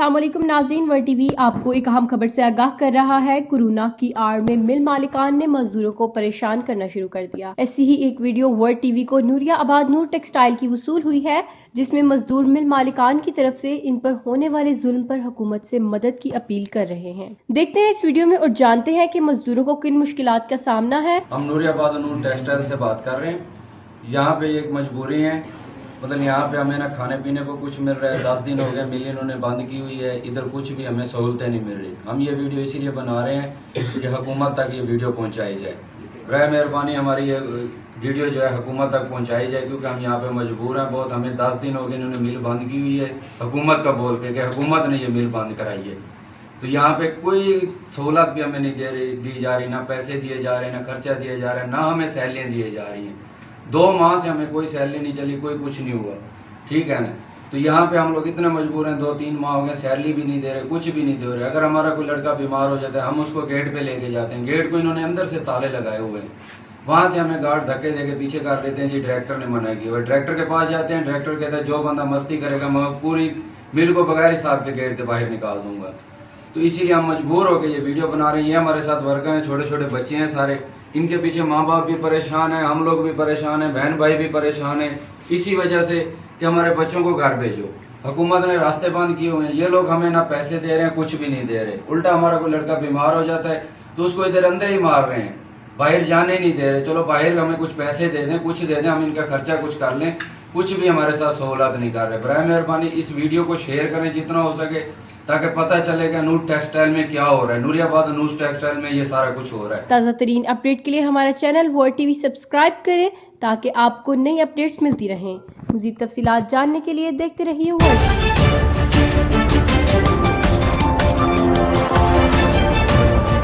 अस्सलाम वालेकुम नाज़रीन, वर्ल्ड टीवी आपको एक अहम खबर से आगाह कर रहा है। कोरोना की आड़ में मिल मालिकान ने मजदूरों को परेशान करना शुरू कर दिया। ऐसी ही एक वीडियो वर्ल्ड टीवी को नूरिया आबाद नूर टेक्सटाइल की वसूल हुई है, जिसमें मजदूर मिल मालिकान की तरफ से इन पर होने वाले जुल्म पर हुकूमत से मदद की अपील कर रहे हैं। देखते हैं इस वीडियो में और जानते हैं कि मजदूरों को किन मुश्किलात का सामना है। हम नूरिया आबाद नूर टेक्सटाइल से बात कर रहे हैं। यहाँ पे एक मजबूरी है, मतलब यहाँ पे हमें ना खाने पीने को कुछ मिल रहा है। 10 दिन हो गए मिल इन्होंने बंद की हुई है, इधर कुछ भी हमें सहूलतें नहीं मिल रही। हम ये वीडियो इसीलिए बना रहे हैं कि हुकूमत तक ये वीडियो पहुँचाई जाए। बराए मेहरबानी हमारी ये वीडियो जो है हुकूमत तक पहुँचाई जाए, क्योंकि हम यहाँ पे मजबूर हैं बहुत। हमें 10 दिन हो गए इन्होंने मिल बंद की हुई है, हुकूमत का बोल के कि हुकूमत ने ये मिल बंद कराई है। तो यहाँ पे कोई सहूलत भी हमें नहीं दी जा रही, ना पैसे दिए जा रहे हैं, ना खर्चा दिए जा रहा है, ना हमें सैलरियाँ दिए जा रही हैं। 2 माह से हमें कोई सैलरी नहीं चली, कोई कुछ नहीं हुआ, ठीक है ना। तो यहाँ पे हम लोग इतने मजबूर हैं, 2-3 माह हो गए सैलरी भी नहीं दे रहे, कुछ भी नहीं दे रहे। अगर हमारा कोई लड़का बीमार हो जाता है हम उसको गेट पे लेके जाते हैं, गेट को इन्होंने अंदर से ताले लगाए हुए हैं। वहां से हमें गार्ड धक्के देके पीछे कर देते हैं, जी डायरेक्टर ने मना किया। डायरेक्टर के पास जाते हैं, डायरेक्टर कहता है जो बंदा मस्ती करेगा मैं पूरी मिल को बगैर हिसाब के गेट के बाहर निकाल दूंगा। तो इसीलिए हम मजबूर होकर ये वीडियो बना रहे हैं। ये हमारे साथ वर्कर हैं, छोटे छोटे बच्चे हैं सारे, इनके पीछे माँ बाप भी परेशान हैं, हम लोग भी परेशान हैं, बहन भाई भी परेशान हैं, इसी वजह से कि हमारे बच्चों को घर भेजो। हुकूमत ने रास्ते बंद किए हुए हैं, ये लोग हमें ना पैसे दे रहे हैं, कुछ भी नहीं दे रहे। उल्टा हमारा कोई लड़का बीमार हो जाता है तो उसको इधर अंदर ही मार रहे हैं, बाहर जाने नहीं दे रहे। चलो बाहर हमें कुछ पैसे दे दें, कुछ दे दें, हम इनका खर्चा कुछ कर लें, कुछ भी हमारे साथ सहूलत नहीं कर रहे। बराए मेहरबानी इस वीडियो को शेयर करें जितना हो सके, ताकि पता चलेगा नूर टेक्सटाइल में क्या हो रहा है। नूरियाबाद नूर टेक्सटाइल में ये सारा कुछ हो रहा है। ताज़ा तरीन अपडेट के लिए हमारा चैनल वर्ल्ड टीवी सब्सक्राइब करें, ताकि आपको नई अपडेट्स मिलती रहें। मज़ीद तफसीलात जानने के लिए देखते रहिए वर्ल्ड।